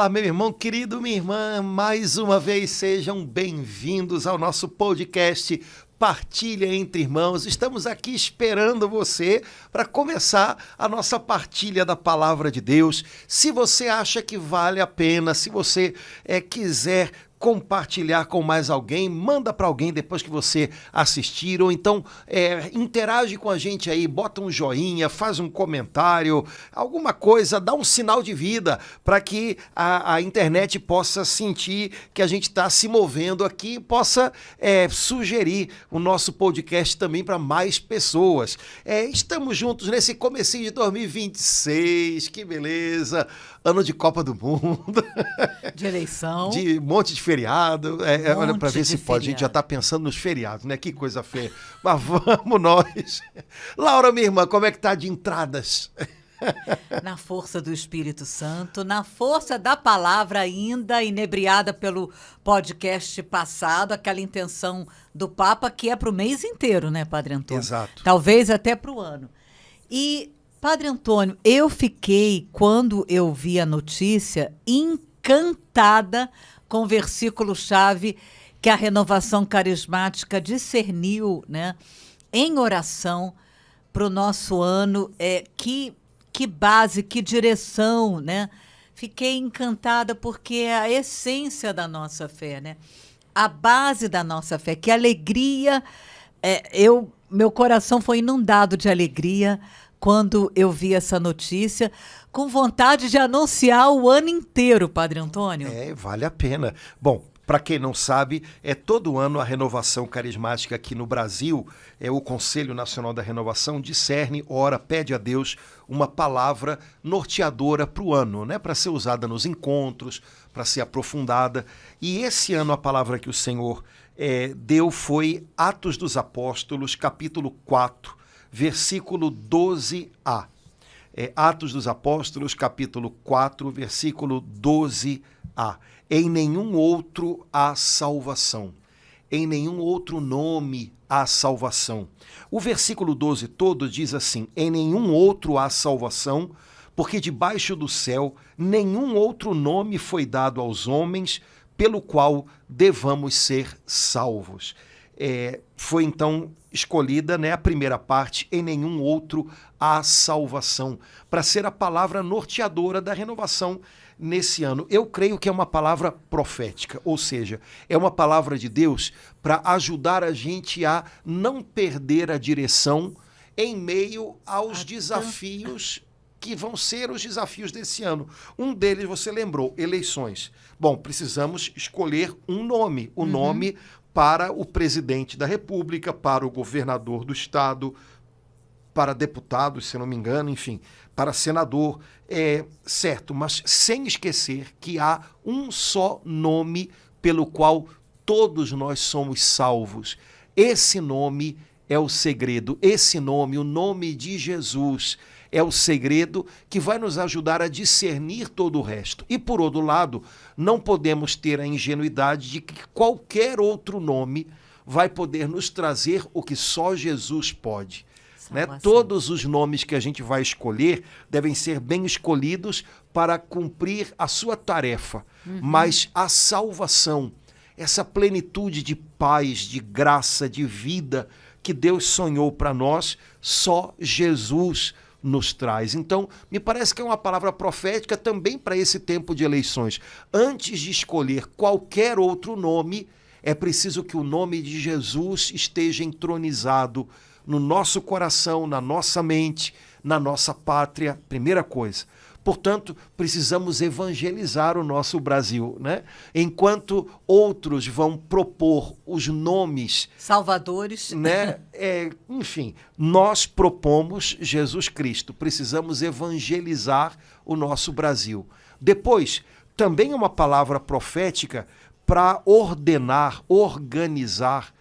Olá, meu irmão querido, minha irmã, mais uma vez sejam bem-vindos ao nosso podcast Partilha Entre Irmãos. Estamos aqui esperando você para começar a nossa partilha da Palavra de Deus. Se você acha que vale a pena, se você quiser compartilhar com mais alguém, manda para alguém depois que você assistir, ou então interage com a gente aí, bota um joinha, faz um comentário, alguma coisa, dá um sinal de vida para que a internet possa sentir que a gente está se movendo aqui e possa sugerir o nosso podcast também para mais pessoas. Estamos juntos nesse comecinho de 2026, que beleza, ano de Copa do Mundo. De eleição. De um monte de feriado. Olha, para ver se pode. A gente já está pensando nos feriados, né? Que coisa feia. Mas vamos nós. Laura, minha irmã, como é que tá de entradas? Na força do Espírito Santo, na força da palavra ainda, inebriada pelo podcast passado, aquela intenção do Papa que é para o mês inteiro, né, Padre Antônio? Exato. Talvez até para o ano. E, Padre Antônio, eu fiquei, quando eu vi a notícia, encantada com o versículo-chave que a Renovação Carismática discerniu, né, em oração para o nosso ano. Que base, que direção, né? Fiquei encantada porque é a essência da nossa fé, né? A base da nossa fé, que alegria. Meu coração foi inundado de alegria quando eu vi essa notícia, com vontade de anunciar o ano inteiro, Padre Antônio. Vale a pena. Bom, para quem não sabe, todo ano a Renovação Carismática aqui no Brasil, o Conselho Nacional da Renovação discerne, ora, pede a Deus uma palavra norteadora para o ano, né? Para ser usada nos encontros, para ser aprofundada. E esse ano a palavra que o Senhor deu foi Atos dos Apóstolos, capítulo 4, versículo 12a. Atos dos Apóstolos, capítulo 4, versículo 12a. Em nenhum outro há salvação, em nenhum outro nome há salvação. O versículo 12 todo diz assim: em nenhum outro há salvação, porque debaixo do céu nenhum outro nome foi dado aos homens pelo qual devamos ser salvos. Foi então escolhida, né, a primeira parte, em nenhum outro há salvação, para ser a palavra norteadora da renovação nesse ano. Eu creio que é uma palavra profética, ou seja, é uma palavra de Deus para ajudar a gente a não perder a direção em meio aos desafios que vão ser os desafios desse ano. Um deles, você lembrou, eleições. Bom, precisamos escolher um nome, o nome para o presidente da República, para o governador do estado, para deputado, se não me engano, enfim, para senador, certo, mas sem esquecer que há um só nome pelo qual todos nós somos salvos. Esse nome é o segredo, esse nome, o nome de Jesus, é o segredo que vai nos ajudar a discernir todo o resto. E, por outro lado, não podemos ter a ingenuidade de que qualquer outro nome vai poder nos trazer o que só Jesus pode. Né? Todos os nomes que a gente vai escolher devem ser bem escolhidos para cumprir a sua tarefa. Mas a salvação, essa plenitude de paz, de graça, de vida que Deus sonhou para nós, só Jesus nos traz. Então, me parece que é uma palavra profética também para esse tempo de eleições. Antes de escolher qualquer outro nome, é preciso que o nome de Jesus esteja entronizado no nosso coração, na nossa mente, na nossa pátria, primeira coisa. Portanto, precisamos evangelizar o nosso Brasil, né? Enquanto outros vão propor os nomes salvadores, né? Enfim, nós propomos Jesus Cristo. Precisamos evangelizar o nosso Brasil. Depois, também uma palavra profética para ordenar, organizar.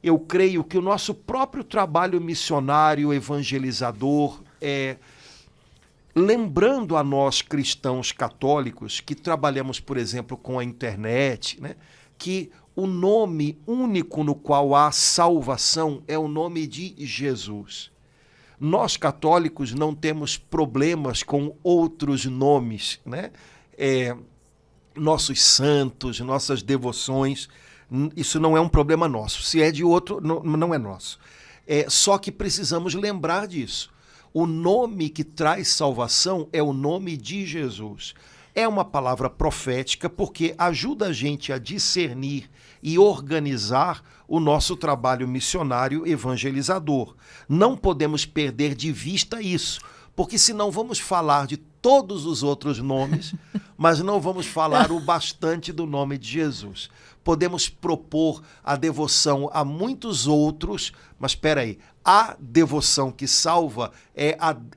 Eu creio que o nosso próprio trabalho missionário, evangelizador, lembrando a nós cristãos católicos que trabalhamos, por exemplo, com a internet, né, que o nome único no qual há salvação é o nome de Jesus. Nós católicos não temos problemas com outros nomes, né? nossos santos, nossas devoções, isso não é um problema nosso. Se é de outro, não é nosso. Só que precisamos lembrar disso. O nome que traz salvação é o nome de Jesus. É uma palavra profética porque ajuda a gente a discernir e organizar o nosso trabalho missionário evangelizador. Não podemos perder de vista isso, porque senão vamos falar de todos os outros nomes, mas não vamos falar o bastante do nome de Jesus. Podemos propor a devoção a muitos outros, mas espera aí, a devoção que salva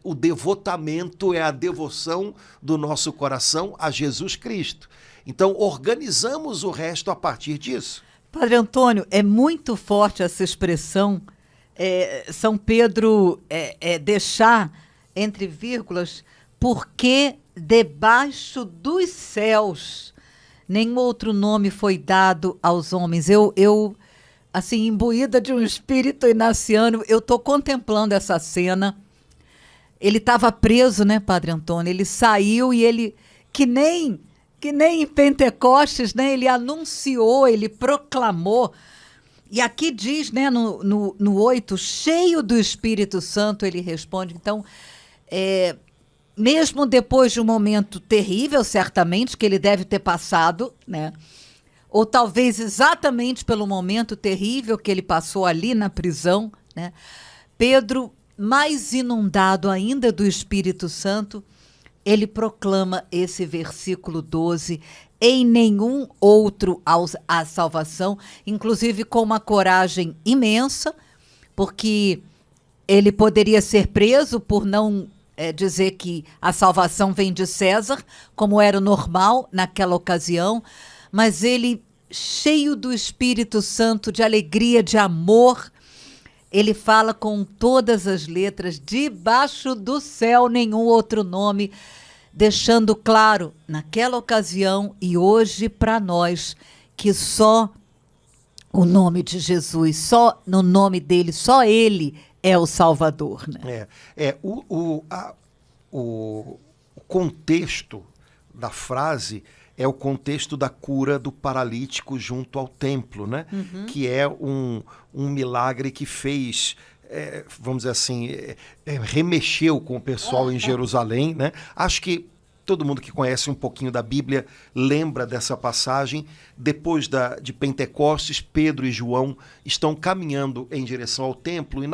o devotamento, é a devoção do nosso coração a Jesus Cristo. Então, organizamos o resto a partir disso. Padre Antônio, é muito forte essa expressão, São Pedro deixar, entre vírgulas, porque debaixo dos céus nenhum outro nome foi dado aos homens. Eu assim, imbuída de um espírito inaciano, eu estou contemplando essa cena. Ele estava preso, né, Padre Antônio? Ele saiu e ele, que nem em Pentecostes, né, ele anunciou, ele proclamou. E aqui diz, né, no 8, cheio do Espírito Santo, ele responde. Então, mesmo depois de um momento terrível, certamente, que ele deve ter passado, né? Ou talvez exatamente pelo momento terrível que ele passou ali na prisão, né? Pedro, mais inundado ainda do Espírito Santo, ele proclama esse versículo 12, em nenhum outro a salvação, inclusive com uma coragem imensa, porque ele poderia ser preso por não dizer que a salvação vem de César, como era o normal naquela ocasião, mas ele, cheio do Espírito Santo, de alegria, de amor, ele fala com todas as letras, debaixo do céu nenhum outro nome, deixando claro, naquela ocasião e hoje para nós, que só o nome de Jesus, só no nome dele, só ele é o Salvador. Né? O contexto da frase é o contexto da cura do paralítico junto ao templo, né? Uhum. Que é um milagre que fez, vamos dizer assim, remexeu com o pessoal em Jerusalém, né? Acho que todo mundo que conhece um pouquinho da Bíblia lembra dessa passagem. Depois de Pentecostes, Pedro e João estão caminhando em direção ao templo e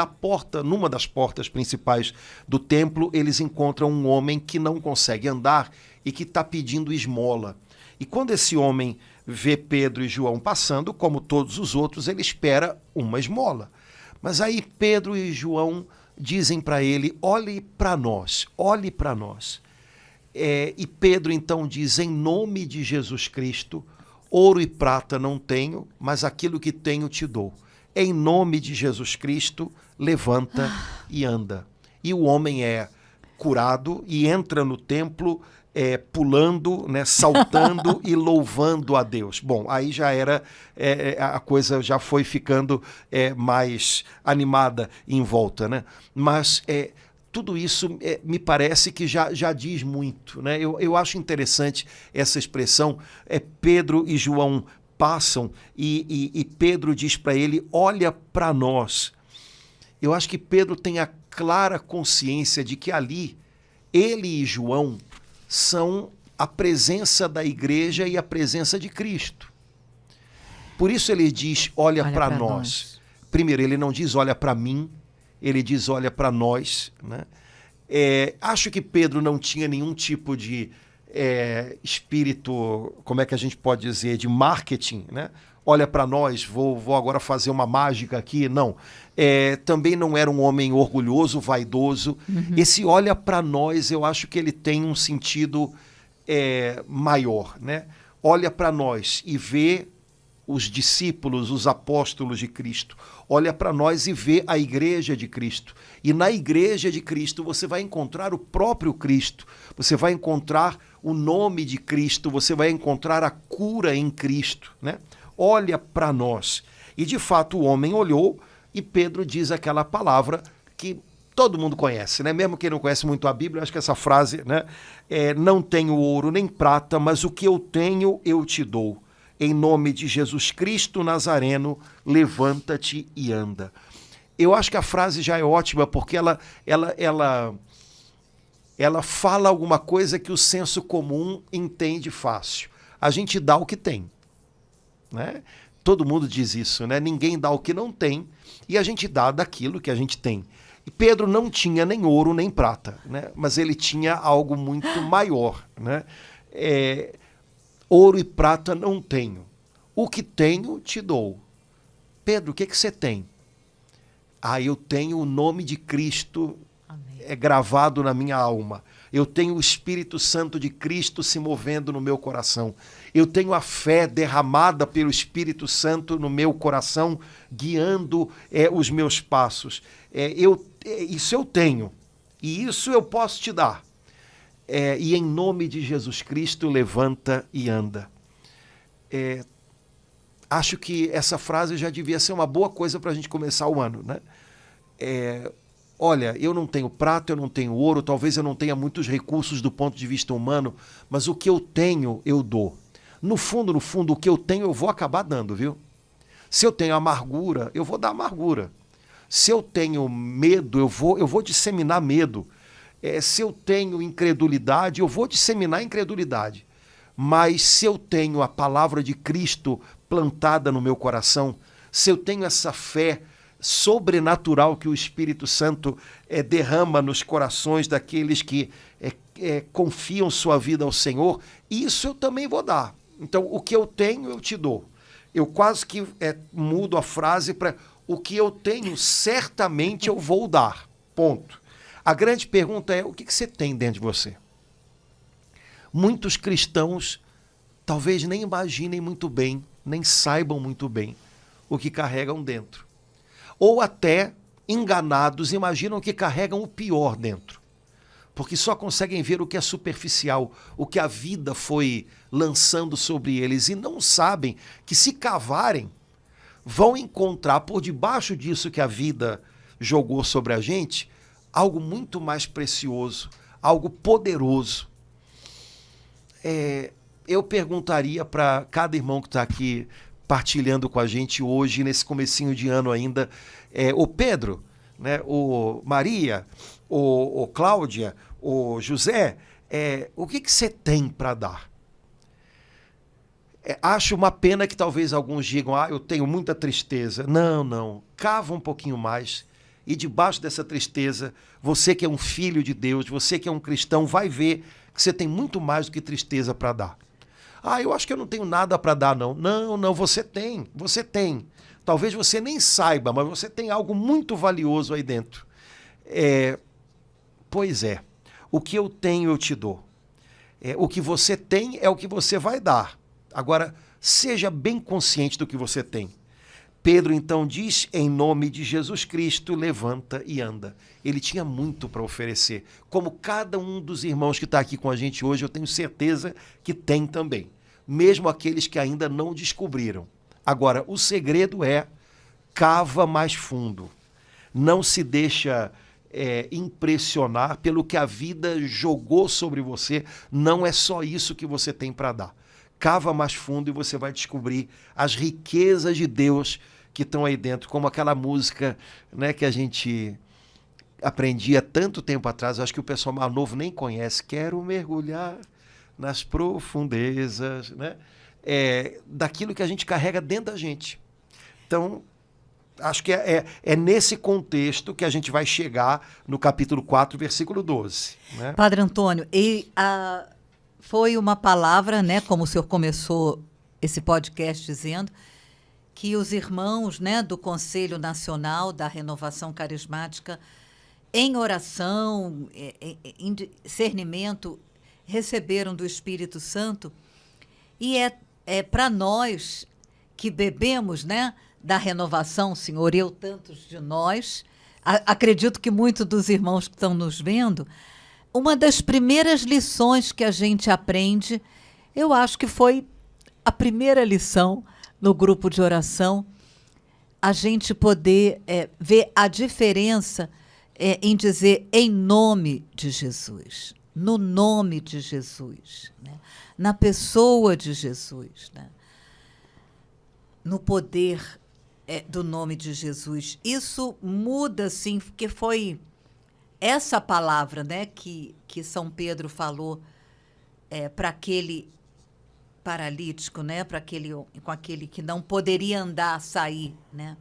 numa das portas principais do templo, eles encontram um homem que não consegue andar e que está pedindo esmola. E quando esse homem vê Pedro e João passando, como todos os outros, ele espera uma esmola. Mas aí Pedro e João dizem para ele, olhe para nós, olhe para nós. E Pedro então diz, em nome de Jesus Cristo, ouro e prata não tenho, mas aquilo que tenho te dou. Em nome de Jesus Cristo, levanta e anda. E o homem é curado e entra no templo pulando, né, saltando e louvando a Deus. Bom, aí já era, a coisa já foi ficando mais animada em volta, né? Mas tudo isso me parece que já diz muito, né? Eu acho interessante essa expressão, Pedro e João passam e Pedro diz para ele, olha para nós. Eu acho que Pedro tem a clara consciência de que ali, ele e João são a presença da igreja e a presença de Cristo. Por isso ele diz, olha para nós. Primeiro, ele não diz olha para mim, ele diz olha para nós. Né? Acho que Pedro não tinha nenhum tipo de espírito, como é que a gente pode dizer, de marketing, né? Olha para nós, vou agora fazer uma mágica aqui. Não. Também não era um homem orgulhoso, vaidoso. Uhum. Esse olha para nós, eu acho que ele tem um sentido maior, né? Olha para nós e vê os discípulos, os apóstolos de Cristo. Olha para nós e vê a igreja de Cristo. E na igreja de Cristo você vai encontrar o próprio Cristo. Você vai encontrar o nome de Cristo. Você vai encontrar a cura em Cristo, né? Olha para nós. E de fato o homem olhou e Pedro diz aquela palavra que todo mundo conhece, né? Mesmo quem não conhece muito a Bíblia, acho que essa frase, né? Não tenho ouro nem prata, mas o que eu tenho eu te dou. Em nome de Jesus Cristo Nazareno, levanta-te e anda. Eu acho que a frase já é ótima, porque ela fala alguma coisa que o senso comum entende fácil. A gente dá o que tem, né? Todo mundo diz isso, né? Ninguém dá o que não tem e a gente dá daquilo que a gente tem. E Pedro não tinha nem ouro nem prata, né? Mas ele tinha algo muito maior, né? Ouro e prata não tenho. O que tenho, te dou. Pedro, o que você tem? Eu tenho o nome de Cristo gravado na minha alma. Eu tenho o Espírito Santo de Cristo se movendo no meu coração. Eu tenho a fé derramada pelo Espírito Santo no meu coração, guiando os meus passos. Isso eu tenho. E isso eu posso te dar. E em nome de Jesus Cristo, levanta e anda. Acho que essa frase já devia ser uma boa coisa para a gente começar o ano, né? Olha, eu não tenho prata, eu não tenho ouro, talvez eu não tenha muitos recursos do ponto de vista humano, mas o que eu tenho, eu dou. No fundo, o que eu tenho, eu vou acabar dando, viu? Se eu tenho amargura, eu vou dar amargura. Se eu tenho medo, eu vou disseminar medo. Se eu tenho incredulidade, eu vou disseminar incredulidade. Mas se eu tenho a palavra de Cristo plantada no meu coração, se eu tenho essa fé sobrenatural que o Espírito Santo derrama nos corações daqueles que confiam sua vida ao Senhor, isso eu também vou dar. Então, o que eu tenho, eu te dou. Eu quase que mudo a frase para o que eu tenho, certamente eu vou dar. Ponto. A grande pergunta é, o que você tem dentro de você? Muitos cristãos talvez nem imaginem muito bem, nem saibam muito bem o que carregam dentro. Ou até, enganados, imaginam que carregam o pior dentro. Porque só conseguem ver o que é superficial, o que a vida foi lançando sobre eles, e não sabem que, se cavarem, vão encontrar por debaixo disso que a vida jogou sobre a gente, algo muito mais precioso, algo poderoso. Eu perguntaria para cada irmão que está aqui partilhando com a gente hoje, nesse comecinho de ano ainda, o Pedro, né, o Maria, o Cláudia, o José, o que você tem para dar? Acho uma pena que talvez alguns digam, eu tenho muita tristeza. Não, cava um pouquinho mais e debaixo dessa tristeza, você que é um filho de Deus, você que é um cristão, vai ver que você tem muito mais do que tristeza para dar. Eu acho que eu não tenho nada para dar, não. Não, você tem. Talvez você nem saiba, mas você tem algo muito valioso aí dentro. Pois é, o que eu tenho eu te dou. O que você tem é o que você vai dar. Agora, seja bem consciente do que você tem. Pedro então diz, em nome de Jesus Cristo, levanta e anda. Ele tinha muito para oferecer. Como cada um dos irmãos que está aqui com a gente hoje, eu tenho certeza que tem também. Mesmo aqueles que ainda não descobriram. Agora, o segredo é, cava mais fundo. Não se deixa impressionar pelo que a vida jogou sobre você. Não é só isso que você tem para dar. Cava mais fundo e você vai descobrir as riquezas de Deus que estão aí dentro, como aquela música, né, que a gente aprendia tanto tempo atrás, acho que o pessoal mais novo nem conhece, quero mergulhar nas profundezas, né, daquilo que a gente carrega dentro da gente. Então, acho que é nesse contexto que a gente vai chegar no capítulo 4, versículo 12. Né? Padre Antônio, foi uma palavra, né, como o senhor começou esse podcast dizendo, que os irmãos, né, do Conselho Nacional da Renovação Carismática, em oração, em discernimento, receberam do Espírito Santo. E para nós que bebemos, né, da renovação, Senhor, eu tantos de nós, acredito que muitos dos irmãos que estão nos vendo, uma das primeiras lições que a gente aprende, eu acho que foi a primeira lição no grupo de oração, a gente poder ver a diferença em dizer em nome de Jesus, no nome de Jesus, né? Na pessoa de Jesus, né? No poder do nome de Jesus. Isso muda, sim, porque foi essa palavra, né, que São Pedro falou para aquele paralítico, né, com aquele que não poderia andar, sair, né?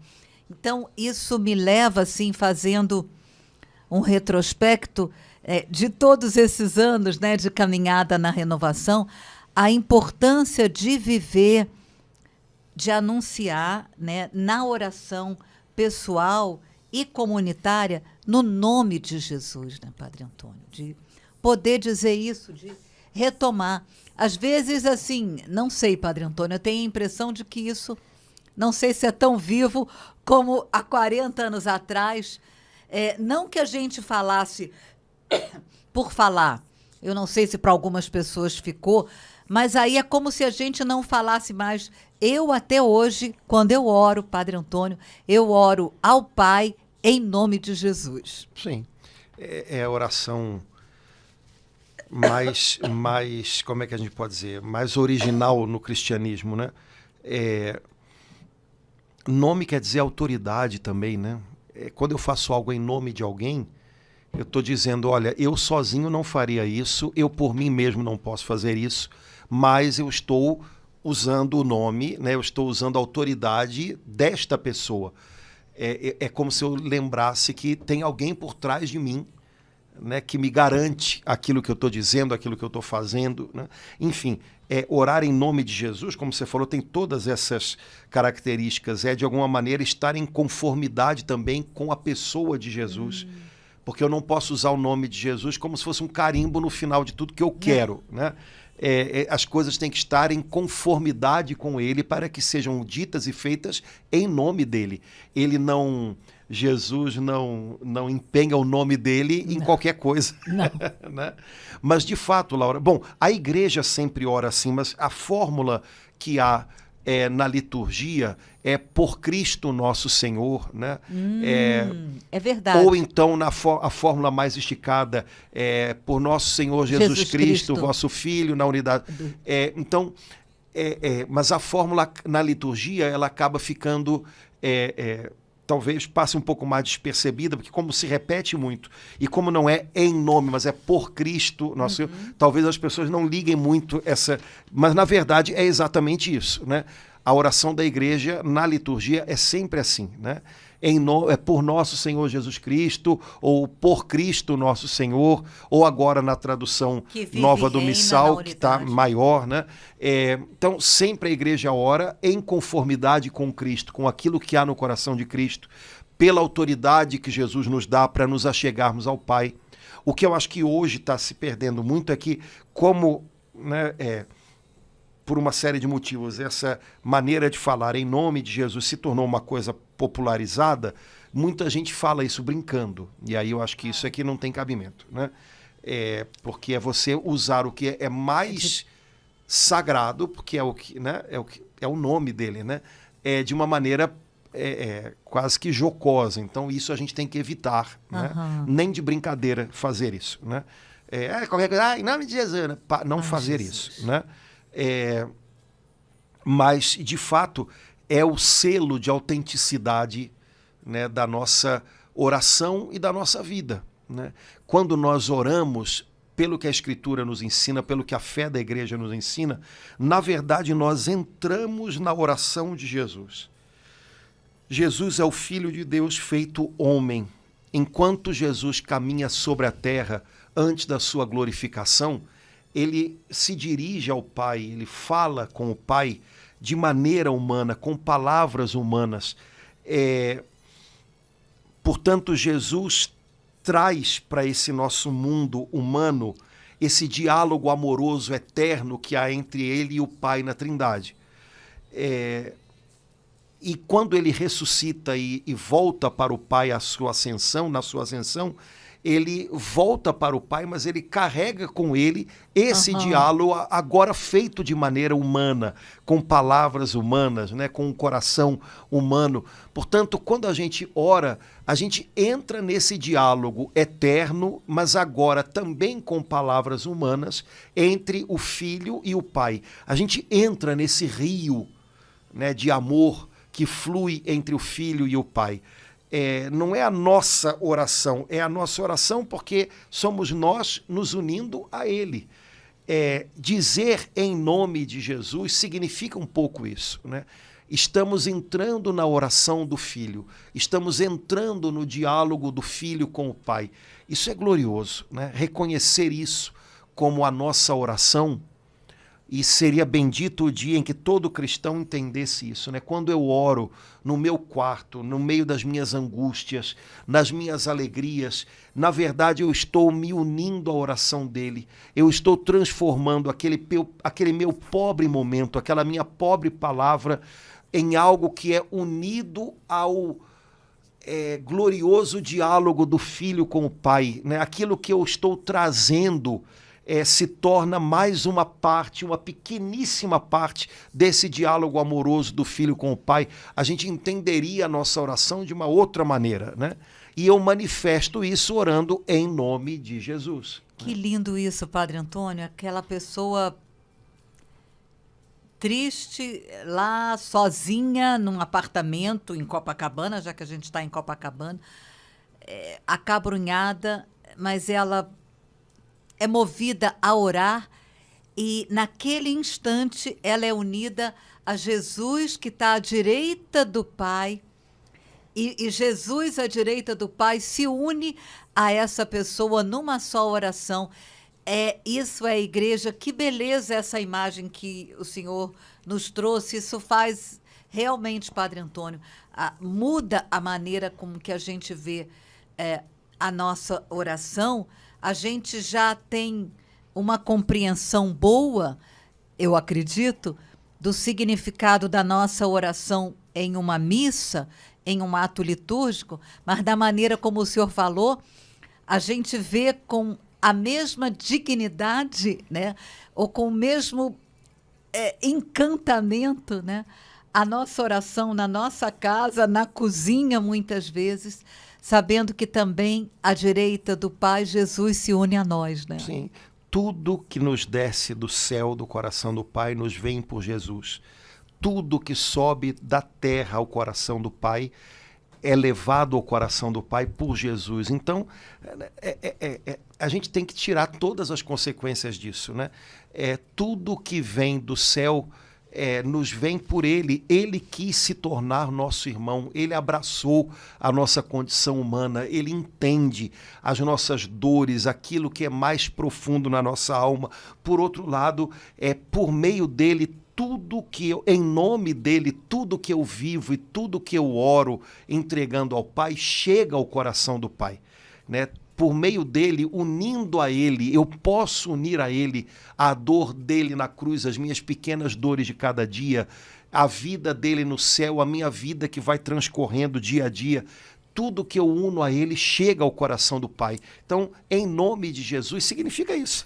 Então, isso me leva, assim, fazendo um retrospecto de todos esses anos, né, de caminhada na renovação, a importância de viver, de anunciar, né, na oração pessoal e comunitária, no nome de Jesus, né, Padre Antônio? De poder dizer isso, de retomar. Às vezes, assim, não sei, Padre Antônio, eu tenho a impressão de que isso, não sei se é tão vivo como há 40 anos atrás. Não que a gente falasse por falar, eu não sei se para algumas pessoas ficou, mas aí é como se a gente não falasse mais. Eu, até hoje, quando eu oro, Padre Antônio, eu oro ao Pai em nome de Jesus. Sim, é a oração mais, como é que a gente pode dizer, mais original no cristianismo, né? Nome quer dizer autoridade também, né? Quando eu faço algo em nome de alguém, eu estou dizendo, olha, eu sozinho não faria isso, eu por mim mesmo não posso fazer isso, mas eu estou usando o nome, né? Eu estou usando a autoridade desta pessoa. É como se eu lembrasse que tem alguém por trás de mim, né, que me garante aquilo que eu estou dizendo, aquilo que eu estou fazendo, né? Enfim, orar em nome de Jesus, como você falou, tem todas essas características, de alguma maneira estar em conformidade também com a pessoa de Jesus, porque eu não posso usar o nome de Jesus como se fosse um carimbo no final de tudo que eu quero, né? As coisas têm que estar em conformidade com ele para que sejam ditas e feitas em nome dele. Jesus não empenha o nome dele em qualquer coisa. Não. Né? Mas, de fato, Laura, bom, a igreja sempre ora assim, mas a fórmula que há na liturgia é por Cristo nosso Senhor, né? É verdade. Ou então a fórmula mais esticada por nosso Senhor Jesus Cristo, vosso Filho, na unidade. Mas a fórmula na liturgia ela acaba ficando talvez passe um pouco mais despercebida, porque como se repete muito, e como não é em nome, mas é por Cristo, nosso Senhor, talvez as pessoas não liguem muito essa... Mas, na verdade, é exatamente isso, né? A oração da igreja na liturgia é sempre assim, né? É por nosso Senhor Jesus Cristo, ou por Cristo nosso Senhor, ou agora na tradução nova do Missal, que está maior, né? Então, sempre a igreja ora em conformidade com Cristo, com aquilo que há no coração de Cristo, pela autoridade que Jesus nos dá para nos achegarmos ao Pai. O que eu acho que hoje está se perdendo muito é que, como... né, por uma série de motivos, essa maneira de falar em nome de Jesus se tornou uma coisa popularizada, muita gente fala isso brincando. E aí eu acho que isso aqui não tem cabimento, né? Porque é você usar o que é mais sagrado, porque é o nome dele, né? De uma maneira quase que jocosa. Então isso a gente tem que evitar, né? Nem de brincadeira fazer isso, né? Qualquer coisa, em nome de Jesus, né? Não fazer isso, né? Mas, de fato, é o selo de autenticidade, né, da nossa oração e da nossa vida, né? Quando nós oramos pelo que a Escritura nos ensina, pelo que a fé da igreja nos ensina, na verdade nós entramos na oração de Jesus. Jesus é o Filho de Deus feito homem. Enquanto Jesus caminha sobre a terra antes da sua glorificação, ele se dirige ao Pai, ele fala com o Pai de maneira humana, com palavras humanas. Portanto, Jesus traz para esse nosso mundo humano esse diálogo amoroso, eterno que há entre ele e o Pai na Trindade. E quando ele ressuscita e volta para o Pai na sua ascensão, ele volta para o pai, mas ele carrega com ele esse Aham. diálogo agora feito de maneira humana, com palavras humanas, né, com um coração humano. Portanto, quando a gente ora, a gente entra nesse diálogo eterno, mas agora também com palavras humanas, entre o filho e o pai. A gente entra nesse rio, né, de amor que flui entre o filho e o pai. Não é a nossa oração, é a nossa oração porque somos nós nos unindo a ele. Dizer em nome de Jesus significa um pouco isso, né? Estamos entrando na oração do filho, estamos entrando no diálogo do filho com o pai. Isso é glorioso, né? Reconhecer isso como a nossa oração. E seria bendito o dia em que todo cristão entendesse isso, né? Quando eu oro no meu quarto, no meio das minhas angústias, nas minhas alegrias, na verdade eu estou me unindo à oração dele. Eu estou transformando aquele meu pobre momento, aquela minha pobre palavra, em algo que é unido ao glorioso diálogo do filho com o pai, né? Aquilo que eu estou trazendo se torna mais uma parte, uma pequeníssima parte desse diálogo amoroso do filho com o pai. A gente entenderia a nossa oração de uma outra maneira, né? E eu manifesto isso orando em nome de Jesus. Que lindo isso, Padre Antônio. Aquela pessoa triste, lá sozinha, num apartamento em Copacabana, já que a gente está em Copacabana, acabrunhada, mas ela é movida a orar e, naquele instante, ela é unida a Jesus, que está à direita do Pai, e Jesus, à direita do Pai, se une a essa pessoa numa só oração. Isso é a igreja. Que beleza essa imagem que o Senhor nos trouxe. Isso faz realmente, Padre Antônio, muda a maneira como que a gente vê a nossa oração. A gente já tem uma compreensão boa, eu acredito, do significado da nossa oração em uma missa, em um ato litúrgico, mas da maneira como o senhor falou, a gente vê com a mesma dignidade, né, ou com o mesmo encantamento, né, a nossa oração na nossa casa, na cozinha, muitas vezes, sabendo que também à direita do Pai, Jesus se une a nós, né? Sim. Tudo que nos desce do céu, do coração do Pai, nos vem por Jesus. Tudo que sobe da terra ao coração do Pai é levado ao coração do Pai por Jesus. Então, a gente tem que tirar todas as consequências disso, né? Tudo que vem do céu nos vem por ele. Ele quis se tornar nosso irmão, ele abraçou a nossa condição humana, ele entende as nossas dores, aquilo que é mais profundo na nossa alma. Por outro lado, por meio dele, em nome dele, tudo que eu vivo e tudo que eu oro entregando ao Pai, chega ao coração do Pai, né? Por meio dele, unindo a ele, eu posso unir a ele a dor dele na cruz, as minhas pequenas dores de cada dia, a vida dele no céu, a minha vida que vai transcorrendo dia a dia. Tudo que eu uno a ele chega ao coração do Pai. Então, em nome de Jesus, significa isso.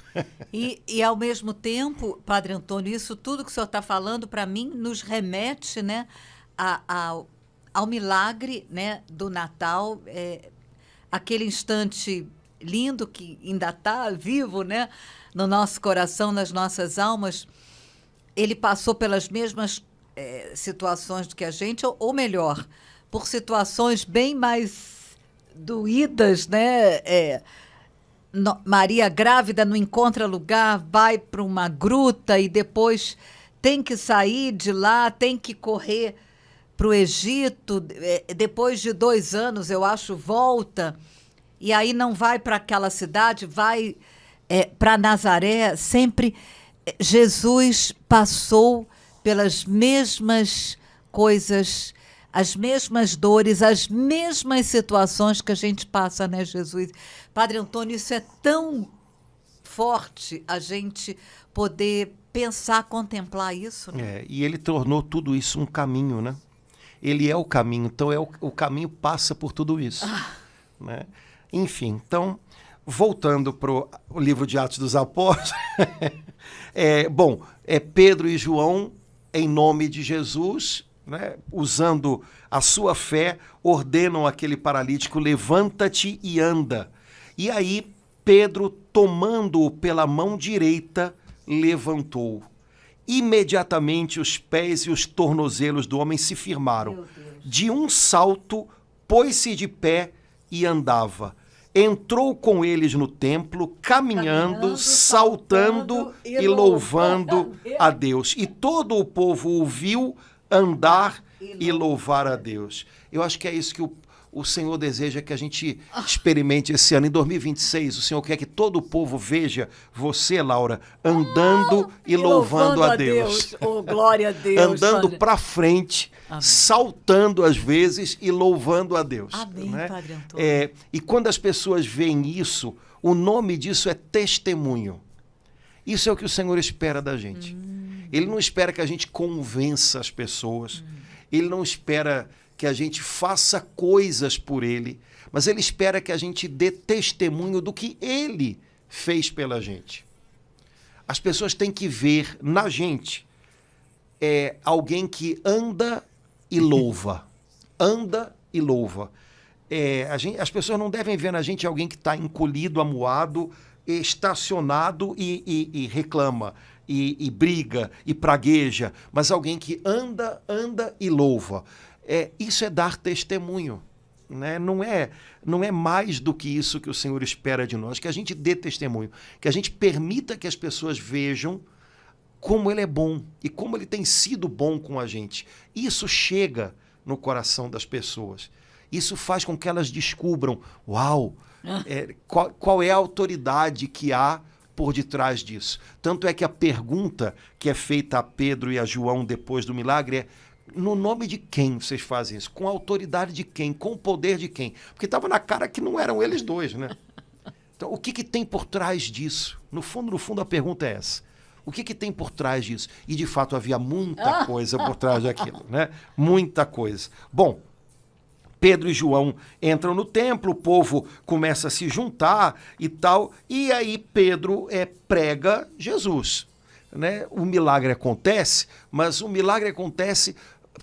E ao mesmo tempo, Padre Antônio, isso tudo que o senhor está falando, para mim, nos remete, né, ao milagre, né, do Natal, aquele instante lindo que ainda está vivo, né, no nosso coração, nas nossas almas. Ele passou pelas mesmas situações do que a gente, ou melhor, por situações bem mais doídas, né? Maria grávida não encontra lugar, vai para uma gruta e depois tem que sair de lá, tem que correr para o Egito, depois de 2 anos, eu acho, volta, e aí não vai para aquela cidade, vai para Nazaré. Sempre Jesus passou pelas mesmas coisas, as mesmas dores, as mesmas situações que a gente passa, né, Jesus? Padre Antônio, isso é tão forte, a gente poder pensar, contemplar isso, né? E ele tornou tudo isso um caminho, né? Ele é o caminho, então o caminho passa por tudo isso. Né? Enfim, então, voltando para o livro de Atos dos Apóstolos, Pedro e João, em nome de Jesus, né, usando a sua fé, ordenam aquele paralítico: levanta-te e anda. E aí, Pedro, tomando-o pela mão direita, levantou. Imediatamente os pés e os tornozelos do homem se firmaram. De um salto, pôs-se de pé e andava. Entrou com eles no templo, caminhando, saltando e louvando a Deus. E todo o povo o viu andar e louvar a Deus. Eu acho que é isso que o Senhor deseja que a gente experimente esse ano. Em 2026, o Senhor quer que todo o povo veja você, Laura, andando e louvando a Deus. Oh, glória a Deus. Andando para frente, amém, saltando às vezes e louvando a Deus. Amém, né? Padre Antônio. E quando as pessoas veem isso, o nome disso é testemunho. Isso é o que o Senhor espera da gente. Ele não espera que a gente convença as pessoas. Ele não espera que a gente faça coisas por ele, mas ele espera que a gente dê testemunho do que ele fez pela gente. As pessoas têm que ver na gente alguém que anda e louva. Anda e louva. As pessoas não devem ver na gente alguém que está encolhido, amuado, estacionado e reclama, e briga, e pragueja, mas alguém que anda e louva. Isso é dar testemunho, né? Não é mais do que isso que o Senhor espera de nós, que a gente dê testemunho, que a gente permita que as pessoas vejam como Ele é bom e como Ele tem sido bom com a gente. Isso chega no coração das pessoas. Isso faz com que elas descubram, uau, qual é a autoridade que há por detrás disso. Tanto é que a pergunta que é feita a Pedro e a João depois do milagre é: no nome de quem vocês fazem isso? Com a autoridade de quem? Com o poder de quem? Porque estava na cara que não eram eles dois, né? Então, o que tem por trás disso? No fundo, a pergunta é essa. O que tem por trás disso? E, de fato, havia muita coisa por trás daquilo, né? Muita coisa. Bom, Pedro e João entram no templo, o povo começa a se juntar e tal, e aí Pedro prega Jesus, né? O milagre acontece, mas o milagre acontece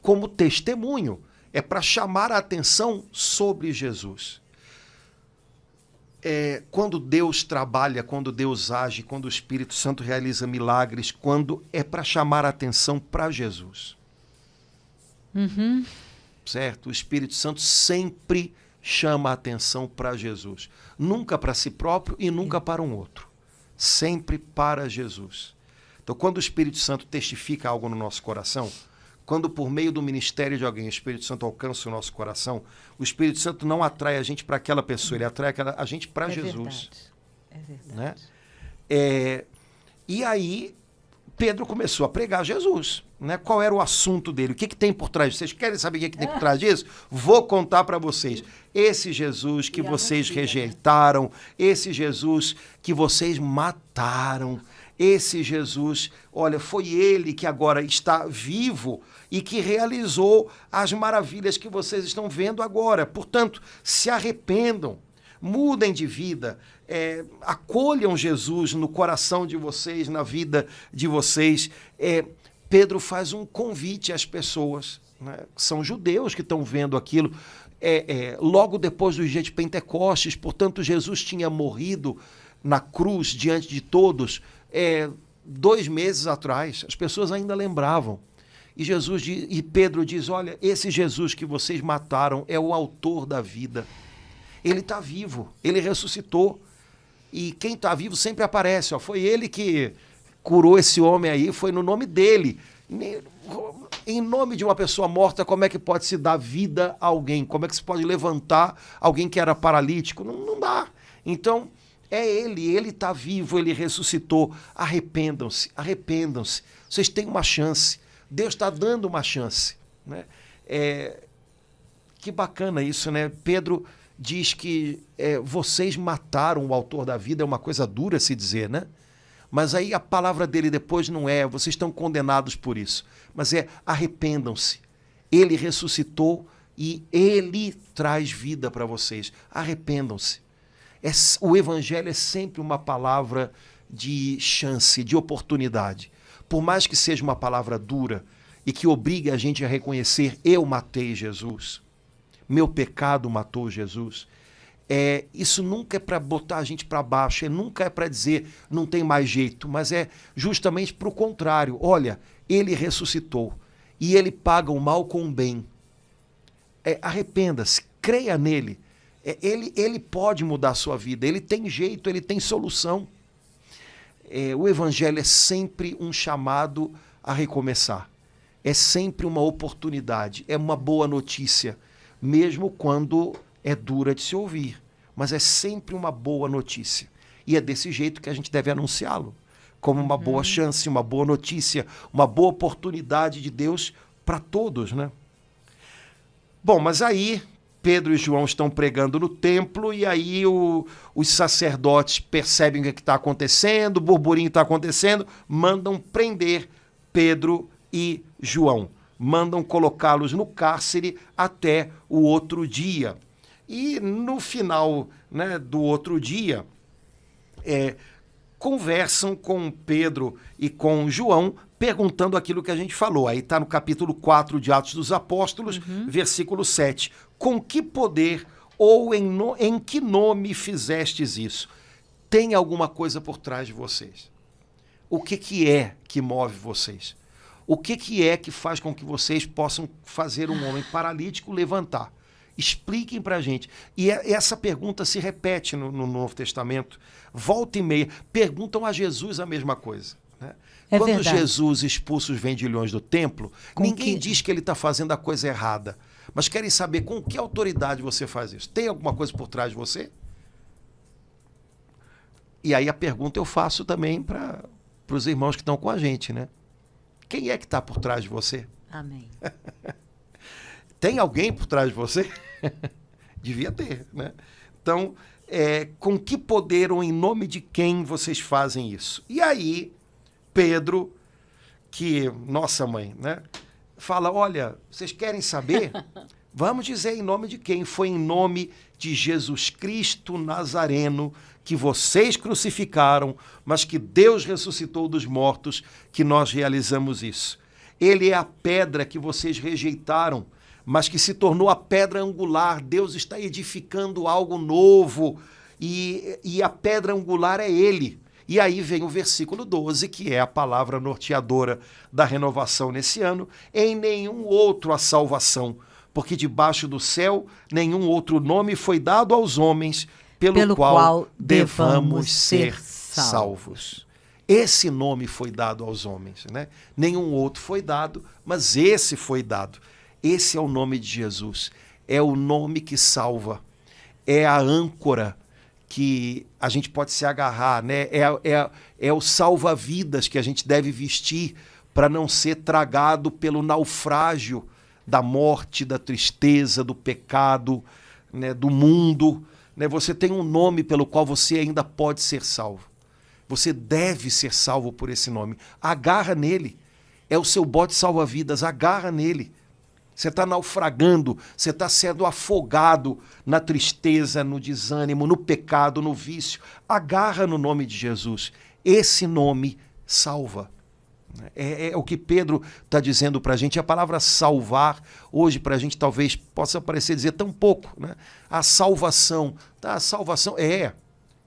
como testemunho, é para chamar a atenção sobre Jesus. Quando Deus trabalha, quando Deus age, quando o Espírito Santo realiza milagres, quando é para chamar a atenção para Jesus. Certo? O Espírito Santo sempre chama a atenção para Jesus. Nunca para si próprio e nunca para um outro. Sempre para Jesus. Então, quando o Espírito Santo testifica algo no nosso coração, quando por meio do ministério de alguém o Espírito Santo alcança o nosso coração, o Espírito Santo não atrai a gente para aquela pessoa, ele atrai a gente para Jesus. É verdade. Né? E aí, Pedro começou a pregar Jesus. Né? Qual era o assunto dele? O que tem por trás? Vocês querem saber o que tem por trás disso? Vou contar para vocês. Esse Jesus que vocês rejeitaram, esse Jesus que vocês mataram, esse Jesus, olha, foi ele que agora está vivo e que realizou as maravilhas que vocês estão vendo agora. Portanto, se arrependam, mudem de vida, acolham Jesus no coração de vocês, na vida de vocês. Pedro faz um convite às pessoas, né? São judeus que estão vendo aquilo. Logo depois do dia de Pentecostes, portanto, Jesus tinha morrido na cruz diante de todos 2 meses atrás. As pessoas ainda lembravam. E Pedro diz: olha, esse Jesus que vocês mataram é o autor da vida. Ele está vivo, ele ressuscitou. E quem está vivo sempre aparece. Foi ele que curou esse homem aí, foi no nome dele. Em nome de uma pessoa morta, como é que pode se dar vida a alguém? Como é que se pode levantar alguém que era paralítico? Não dá. Então, ele está vivo, ele ressuscitou. Arrependam-se. Vocês têm uma chance. Deus está dando uma chance. Né? Que bacana isso, né? Pedro diz que vocês mataram o autor da vida, é uma coisa dura se dizer, né? Mas aí a palavra dele depois não vocês estão condenados por isso, mas arrependam-se. Ele ressuscitou e ele traz vida para vocês. Arrependam-se. O evangelho é sempre uma palavra de chance, de oportunidade. Por mais que seja uma palavra dura e que obrigue a gente a reconhecer: eu matei Jesus, meu pecado matou Jesus. Isso nunca é para botar a gente para baixo, nunca é para dizer não tem mais jeito, mas é justamente para o contrário. Olha, ele ressuscitou e ele paga o mal com o bem. Arrependa-se, creia nele. Ele pode mudar a sua vida, ele tem jeito, ele tem solução. O evangelho é sempre um chamado a recomeçar. É sempre uma oportunidade, é uma boa notícia, mesmo quando é dura de se ouvir, mas é sempre uma boa notícia. E é desse jeito que a gente deve anunciá-lo, como uma boa chance, uma boa notícia, uma boa oportunidade de Deus para todos, né? Bom, mas aí Pedro e João estão pregando no templo e aí os sacerdotes percebem o que está acontecendo, o burburinho está acontecendo, mandam prender Pedro e João. Mandam colocá-los no cárcere até o outro dia. E no final, né, do outro dia, conversam com Pedro e com João, perguntando aquilo que a gente falou. Aí está no capítulo 4 de Atos dos Apóstolos, versículo 7. Com que poder ou em que nome fizestes isso? Tem alguma coisa por trás de vocês? O que é que move vocês? O que é que faz com que vocês possam fazer um homem paralítico levantar? Expliquem para a gente. E essa pergunta se repete no Novo Testamento. Volta e meia. Perguntam a Jesus a mesma coisa. Né? Quando verdade. Jesus expulsa os vendilhões do templo, ninguém diz que ele está fazendo a coisa errada. Mas querem saber com que autoridade você faz isso. Tem alguma coisa por trás de você? E aí a pergunta eu faço também para os irmãos que estão com a gente, né? Quem é que está por trás de você? Amém. Tem alguém por trás de você? Devia ter, né? Então, com que poder ou em nome de quem vocês fazem isso? E aí, Pedro, que, nossa mãe, né? Fala, olha, vocês querem saber? Vamos dizer em nome de quem? Foi em nome de Jesus Cristo Nazareno, que vocês crucificaram, mas que Deus ressuscitou dos mortos, que nós realizamos isso. Ele é a pedra que vocês rejeitaram, mas que se tornou a pedra angular. Deus está edificando algo novo e a pedra angular é Ele. E aí vem o versículo 12, que é a palavra norteadora da renovação nesse ano. Em nenhum outro há salvação, porque debaixo do céu nenhum outro nome foi dado aos homens pelo qual devamos ser salvos. Esse nome foi dado aos homens, né? Nenhum outro foi dado, mas esse foi dado. Esse é o nome de Jesus. É o nome que salva. É a âncora que a gente pode se agarrar, né? É o salva-vidas que a gente deve vestir para não ser tragado pelo naufrágio da morte, da tristeza, do pecado, né? Do mundo. Né? Você tem um nome pelo qual você ainda pode ser salvo. Você deve ser salvo por esse nome. Agarra nele. É o seu bote salva-vidas. Agarra nele. Você está naufragando, você está sendo afogado na tristeza, no desânimo, no pecado, no vício. Agarra no nome de Jesus. Esse nome salva. É o que Pedro está dizendo para a gente. A palavra salvar, hoje para a gente talvez possa parecer dizer tão pouco. Né? A salvação. Tá? A salvação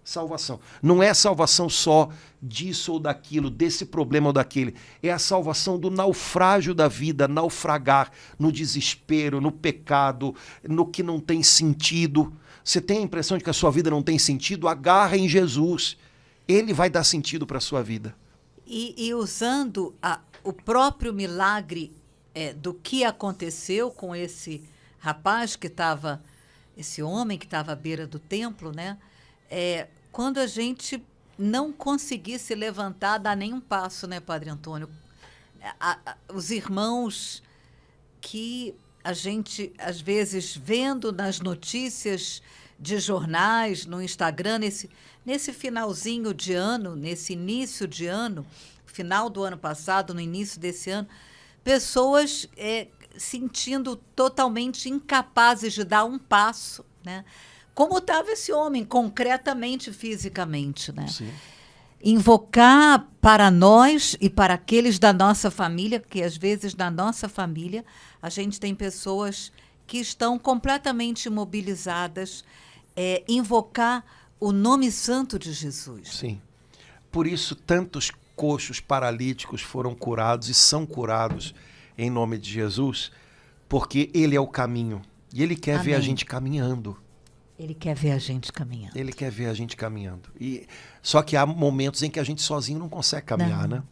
salvação. Não é salvação só disso ou daquilo, desse problema ou daquele. É a salvação do naufrágio da vida, naufragar no desespero, no pecado, no que não tem sentido. Você tem a impressão de que a sua vida não tem sentido? Agarra em Jesus. Ele vai dar sentido para a sua vida. E usando o próprio milagre do que aconteceu com esse rapaz que estava, esse homem que estava à beira do templo, né? Quando a gente não conseguir se levantar, dar nenhum passo, né, Padre Antônio? Os irmãos que a gente, às vezes, vendo nas notícias de jornais, no Instagram, nesse finalzinho de ano, nesse início de ano, final do ano passado, no início desse ano, pessoas sentindo totalmente incapazes de dar um passo, né? como estava esse homem, concretamente, fisicamente, né? Sim. Invocar para nós e para aqueles da nossa família, porque às vezes na nossa família a gente tem pessoas que estão completamente imobilizadas, invocar o nome santo de Jesus. Sim. Por isso, tantos coxos paralíticos foram curados e são curados em nome de Jesus, porque Ele é o caminho. E Ele quer ver a gente caminhando. Ele quer ver a gente caminhando. Ele quer ver a gente caminhando. Só que há momentos em que a gente sozinho não consegue caminhar, né?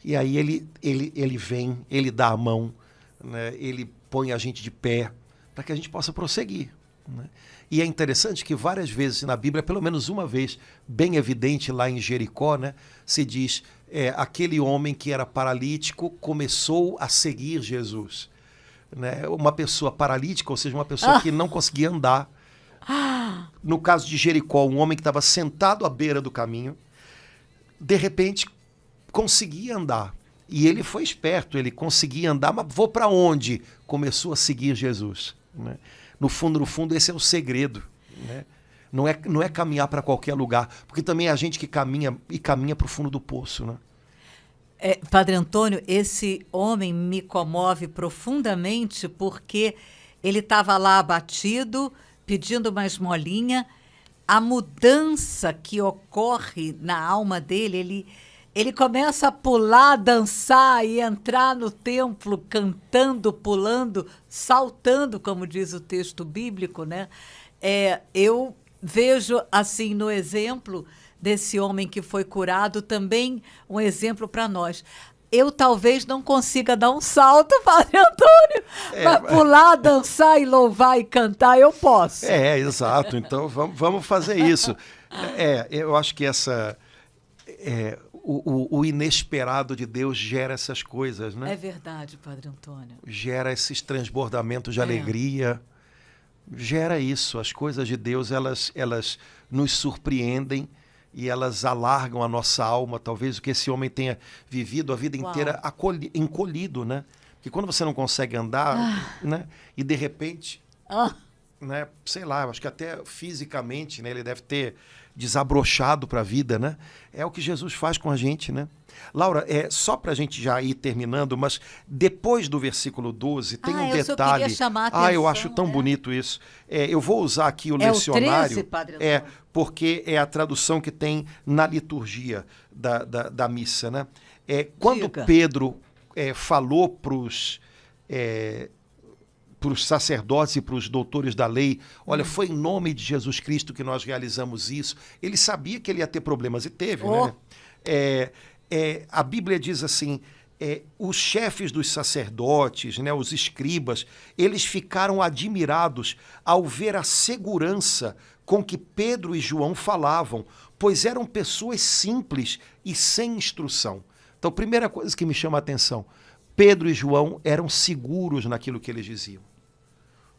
E aí ele vem, ele dá a mão, né? Ele põe a gente de pé para que a gente possa prosseguir, né? E é interessante que várias vezes na Bíblia, pelo menos uma vez, bem evidente lá em Jericó, né, se diz, aquele homem que era paralítico começou a seguir Jesus. Né? Uma pessoa paralítica, ou seja, uma pessoa que não conseguia andar. No caso de Jericó, um homem que estava sentado à beira do caminho, de repente conseguia andar. E ele foi esperto, ele conseguia andar, mas vou para onde? Começou a seguir Jesus, né? No fundo, esse é o segredo, né? Não é caminhar para qualquer lugar, porque também é a gente que caminha para o fundo do poço, né? Padre Antônio, esse homem me comove profundamente porque ele estava lá abatido, pedindo uma esmolinha. A mudança que ocorre na alma dele, ele começa a pular, dançar e entrar no templo cantando, pulando, saltando, como diz o texto bíblico, né? Eu vejo, assim, no exemplo desse homem que foi curado, também um exemplo para nós. Eu talvez não consiga dar um salto, Padre Antônio, mas pular, dançar e louvar e cantar eu posso. Exato. Então vamos fazer isso. Eu acho que o inesperado de Deus gera essas coisas, né? É verdade, Padre Antônio. Gera esses transbordamentos de alegria. Gera isso. As coisas de Deus, elas nos surpreendem e elas alargam a nossa alma. Talvez o que esse homem tenha vivido a vida inteira encolhido, né? Porque quando você não consegue andar, né? E de repente, né? Sei lá, acho que até fisicamente, né? Ele deve ter desabrochado para a vida, né? É o que Jesus faz com a gente, né? Laura, só para a gente já ir terminando, mas depois do versículo 12 tem um detalhe. Eu chamar a atenção, eu acho tão bonito isso. Eu vou usar aqui o lecionário. O 13, Padre Antônio? Porque é a tradução que tem na liturgia da missa, né? Quando Pedro falou para os sacerdotes e para os doutores da lei, olha, foi em nome de Jesus Cristo que nós realizamos isso. Ele sabia que ele ia ter problemas e teve, né? A Bíblia diz assim, os chefes dos sacerdotes, né, os escribas, eles ficaram admirados ao ver a segurança com que Pedro e João falavam, pois eram pessoas simples e sem instrução. Então, primeira coisa que me chama a atenção, Pedro e João eram seguros naquilo que eles diziam.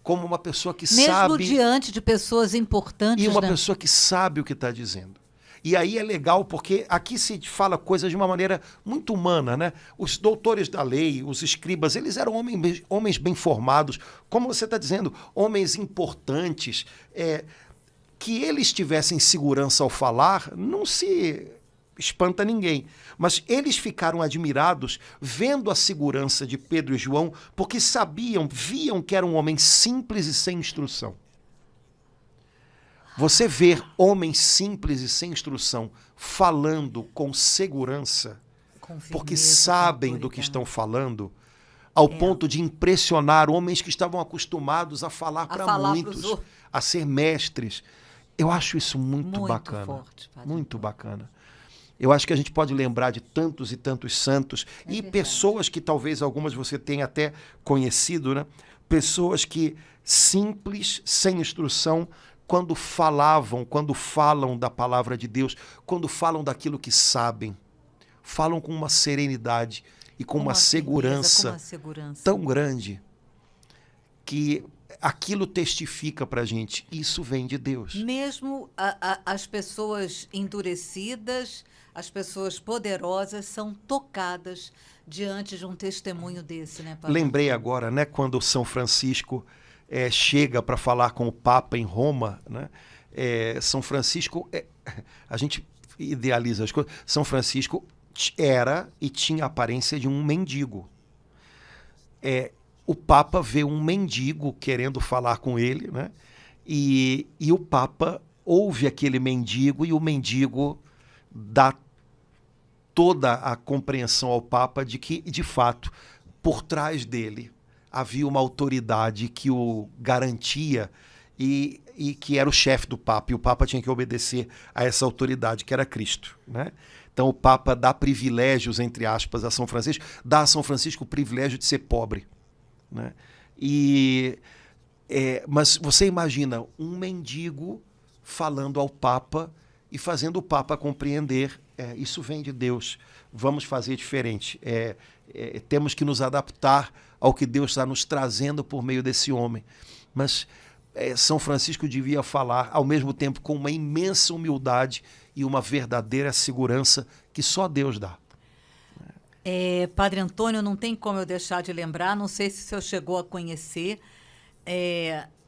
Como uma pessoa que sabe... Mesmo diante de pessoas importantes. E uma pessoa que sabe o que está dizendo. E aí é legal porque aqui se fala coisas de uma maneira muito humana, né? Os doutores da lei, os escribas, eles eram homens bem formados, como você está dizendo, homens importantes. Que eles tivessem segurança ao falar, não se espanta ninguém. Mas eles ficaram admirados vendo a segurança de Pedro e João, porque viam que era um homem simples e sem instrução. Você ver homens simples e sem instrução falando com segurança, porque sabem do que estão falando, ao ponto de impressionar homens que estavam acostumados a falar para muitos, a ser mestres. Eu acho isso muito bacana. Forte, muito bacana. Eu acho que a gente pode lembrar de tantos e tantos santos e pessoas que talvez algumas você tenha até conhecido, né? Pessoas que simples, sem instrução, quando falam da palavra de Deus, quando falam daquilo que sabem, falam com uma serenidade e com uma segurança tão grande que aquilo testifica para a gente. Isso vem de Deus. Mesmo as pessoas endurecidas, as pessoas poderosas são tocadas diante de um testemunho desse, né, Padre? Lembrei agora, né, quando São Francisco chega para falar com o Papa em Roma, né? São Francisco, a gente idealiza as coisas, São Francisco era e tinha a aparência de um mendigo. O Papa vê um mendigo querendo falar com ele, né? E o Papa ouve aquele mendigo e o mendigo dá toda a compreensão ao Papa de que, de fato, por trás dele havia uma autoridade que o garantia e que era o chefe do Papa, e o Papa tinha que obedecer a essa autoridade, que era Cristo, né? Então o Papa dá privilégios, entre aspas, a São Francisco, dá a São Francisco o privilégio de ser pobre, né? Mas você imagina um mendigo falando ao Papa e fazendo o Papa compreender, isso vem de Deus, vamos fazer diferente, temos que nos adaptar ao que Deus está nos trazendo por meio desse homem. Mas São Francisco devia falar ao mesmo tempo com uma imensa humildade e uma verdadeira segurança que só Deus dá. Padre Antônio, não tem como eu deixar de lembrar, não sei se o senhor chegou a conhecer,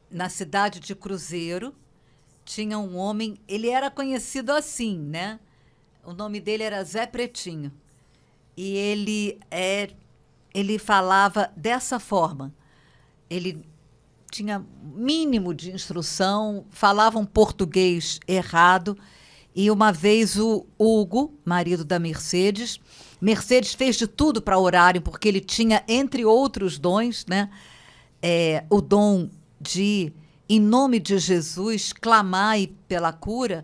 na cidade de Cruzeiro, tinha um homem, ele era conhecido assim, né? O nome dele era Zé Pretinho. E ele falava dessa forma. Ele tinha mínimo de instrução, falava um português errado. E uma vez o Hugo, marido da Mercedes fez de tudo para orarem, porque ele tinha, entre outros dons, né, o dom de, em nome de Jesus, clamar pela cura.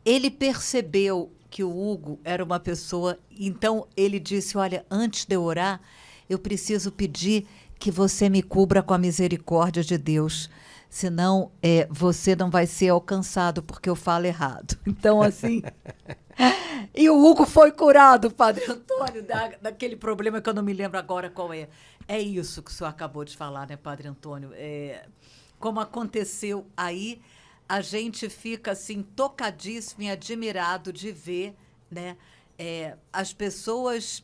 Ele percebeu que o Hugo era uma pessoa, então ele disse, olha, antes de eu orar, eu preciso pedir que você me cubra com a misericórdia de Deus, senão você não vai ser alcançado porque eu falo errado. Então, assim... E o Hugo foi curado, Padre Antônio, daquele problema que eu não me lembro agora qual é. É isso que o senhor acabou de falar, né, Padre Antônio? Como aconteceu aí, a gente fica assim tocadíssimo e admirado de ver, né, as pessoas,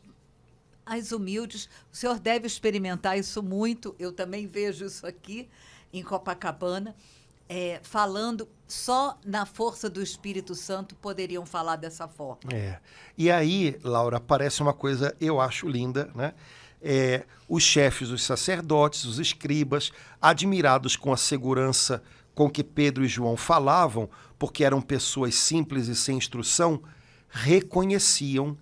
as humildes. O senhor deve experimentar isso muito, eu também vejo isso aqui em Copacabana, falando só na força do Espírito Santo poderiam falar dessa forma. E aí, Laura, aparece uma coisa eu acho linda, né? Os chefes, os sacerdotes, os escribas, admirados com a segurança com que Pedro e João falavam, porque eram pessoas simples e sem instrução, reconheciam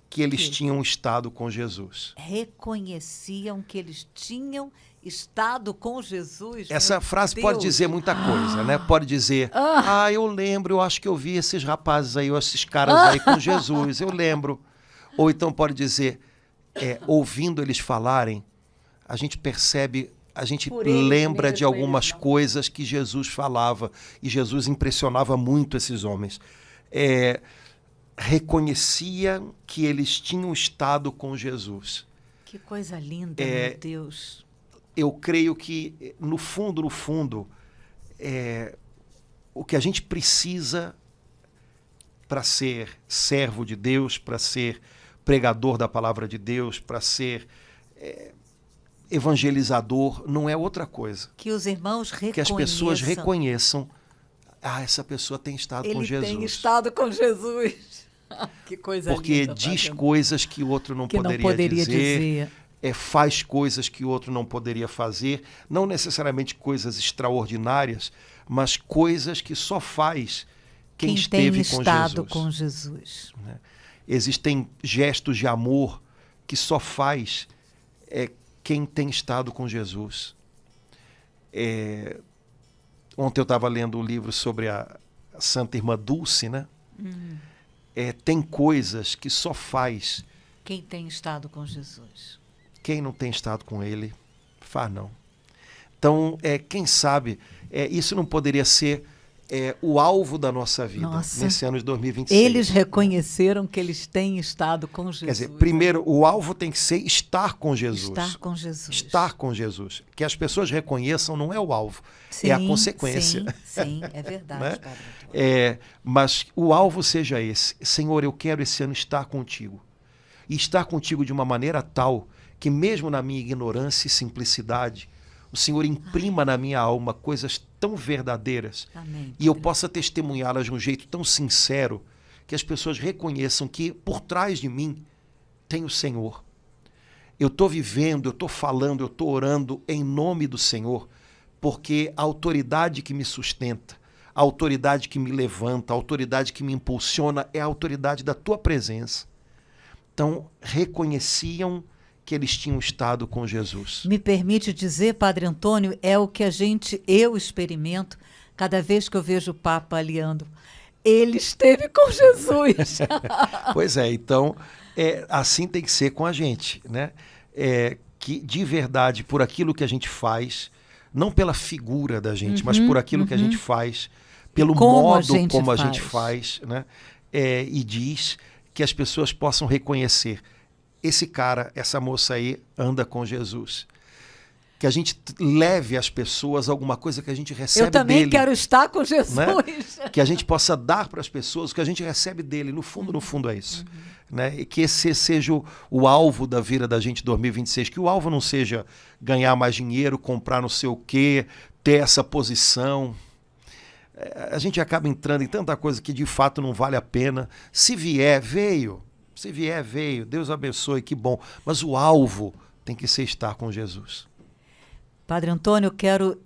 que eles tinham estado com Jesus. Reconheciam que eles tinham estado com Jesus? Essa frase pode dizer muita coisa, né? Pode dizer, eu lembro, eu acho que eu vi esses rapazes aí, esses caras aí com Jesus, eu lembro. Ou então pode dizer, ouvindo eles falarem, a gente percebe... A gente lembra de algumas coisas que Jesus falava, e Jesus impressionava muito esses homens. Reconheciam que eles tinham estado com Jesus. Que coisa linda, meu Deus. Eu creio que, no fundo, o que a gente precisa para ser servo de Deus, para ser pregador da palavra de Deus, para ser... evangelizador, não é outra coisa. Que os irmãos reconheçam. Que as pessoas reconheçam, essa pessoa tem estado com Jesus. Ele tem estado com Jesus. Que coisa Porque linda. Porque diz coisas que o outro não poderia dizer. Faz coisas que o outro não poderia fazer. Não necessariamente coisas extraordinárias, mas coisas que só faz quem esteve tem estado com Jesus. Né? Existem gestos de amor que só faz... quem tem estado com Jesus. Ontem eu estava lendo um livro sobre a Santa Irmã Dulce, né? Tem coisas que só faz... Quem tem estado com Jesus. Quem não tem estado com ele, faz não. Então, quem sabe, isso não poderia ser o alvo da nossa vida. Nossa. Nesse ano de 2026. Eles reconheceram que eles têm estado com Jesus. Quer dizer, primeiro, o alvo tem que ser estar com Jesus. Estar com Jesus. Estar com Jesus. Que as pessoas reconheçam não é o alvo, é a consequência. Sim, é verdade, né? Padre. Mas o alvo seja esse. Senhor, eu quero esse ano estar contigo. E estar contigo de uma maneira tal que mesmo na minha ignorância e simplicidade, o Senhor imprima na minha alma coisas tão verdadeiras. Amém. E eu possa testemunhá-las de um jeito tão sincero que as pessoas reconheçam que por trás de mim tem o Senhor. Eu estou vivendo, eu estou falando, eu estou orando em nome do Senhor, porque a autoridade que me sustenta, a autoridade que me levanta, a autoridade que me impulsiona é a autoridade da tua presença. Então, reconheciam que eles tinham estado com Jesus. Me permite dizer, Padre Antônio, é o que eu experimento cada vez que eu vejo o Papa aliando. Ele esteve com Jesus. Pois é, então, assim tem que ser com a gente, né? Que de verdade, por aquilo que a gente faz, não pela figura da gente, mas por aquilo que a gente faz, pelo modo como a gente faz, né? E diz que as pessoas possam reconhecer: esse cara, essa moça aí anda com Jesus. Que a gente leve às pessoas alguma coisa que a gente recebe dele. Eu também quero estar com Jesus. Né? Que a gente possa dar para as pessoas o que a gente recebe dele. No fundo é isso. Né? E que esse seja o alvo da vida da gente em 2026. Que o alvo não seja ganhar mais dinheiro, comprar não sei o quê, ter essa posição. A gente acaba entrando em tanta coisa que de fato não vale a pena. Se vier, veio. Se vier, veio. Deus abençoe, que bom. Mas o alvo tem que ser estar com Jesus. Padre Antônio, eu quero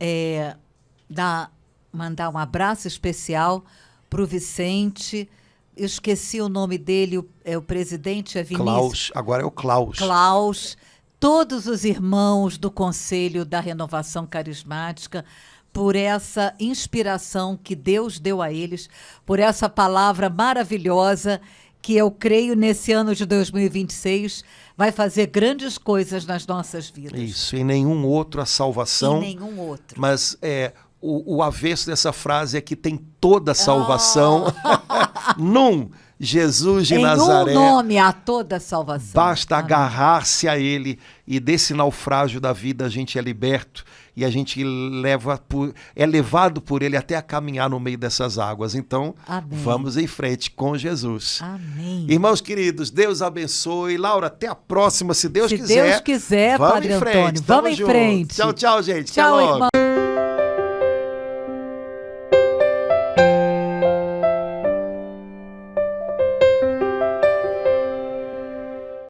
mandar um abraço especial para o Vicente. Eu esqueci o nome dele, o presidente é Vinícius. Klaus, agora é o Klaus. Klaus, todos os irmãos do Conselho da Renovação Carismática, por essa inspiração que Deus deu a eles, por essa palavra maravilhosa que eu creio nesse ano de 2026 vai fazer grandes coisas nas nossas vidas. Isso, em nenhum outro a salvação. Em nenhum outro. Mas o avesso dessa frase é que tem toda a salvação num Jesus de Nazaré. Em um nome há toda a salvação. Basta agarrar-se a ele e desse naufrágio da vida a gente é liberto e a gente é levado por ele até a caminhar no meio dessas águas. Então, vamos em frente com Jesus. Amém. Irmãos queridos, Deus abençoe. Laura, até a próxima, se Deus quiser. Se Deus quiser, vamos Padre em frente. Antônio. Vamos em frente. Tchau, tchau, gente. Tchau, até logo. Irmão.